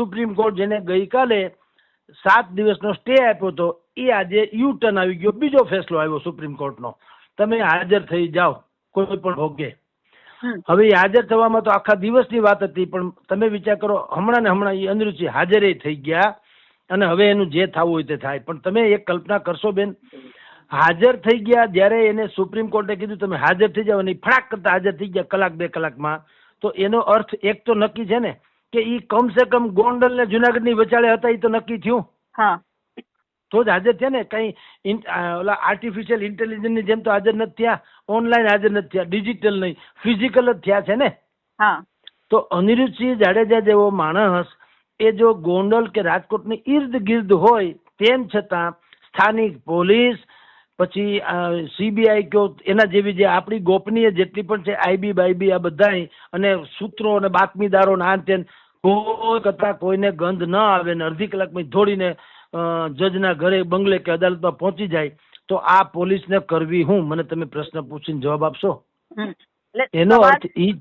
Supreme court જેને ગઈકાલે 7 દિવસનો સ્ટે આપ્યો હતો એ આજે યુ ટર્ન આવી ગયો, બીજો ફેસલો આવ્યો સુપ્રીમ કોર્ટનો, તમે હાજર થઈ જાઓ કોઈ પણ ભોગે. હવે એ હાજર થવામાં તો આખા દિવસની વાત હતી, પણ તમે વિચાર કરો હમણાં ને હમણાં એ અનિરુદ્ધસિંહ હાજર થઈ ગયા અને હવે એનું જે થવું હોય તે થાય. પણ તમે એક કલ્પના કરશો બેન, હાજર થઈ ગયા જ્યારે એને સુપ્રીમ કોર્ટે કીધું તમે હાજર થઈ જાઓ અને ફટાક કરતા હાજર થઈ ગયા કલાક 2 કલાકમાં, તો એનો અર્થ એક તો નક્કી છે ને કે ઈ કમસે કમ ગોંડલ ને જુનાગઢ ની વચાળે હતા, એ તો નક્કી થયું. તો જ હાજર થયા ને. કઈ ઓલા આર્ટિફિશિયલ ઇન્ટેલિજન્સ ની જેમ તો હાજર નથી થયા, ઓનલાઈન હાજર નથી થયા, ડિજિટલ નહીં, ફિઝિકલ જ થયા છે ને. તો અનિરુદ્ધસિંહ જાડેજા જેવો માણસ એ જો ગોંડલ કે રાજકોટની ઈર્દ ગિર્દ હોય તેમ છતાં સ્થાનિક પોલીસ પછી CBI કયો એના જેવી જે આપણી ગોપનીય જેટલી પણ છે IB બાઈબી આ બધાય અને સૂત્રો અને બાતમીદારો ના તેન કોઈ કરતા કોઈને ગંધ ન આવે ને અડધી કલાકમાં દોડીને જજના ઘરે બંગલે કે અદાલતમાં પહોંચી જાય, તો આ પોલીસને કરવી હું? મને તમે પ્રશ્ન પૂછીને જવાબ આપશો? એનો અર્થ ઈ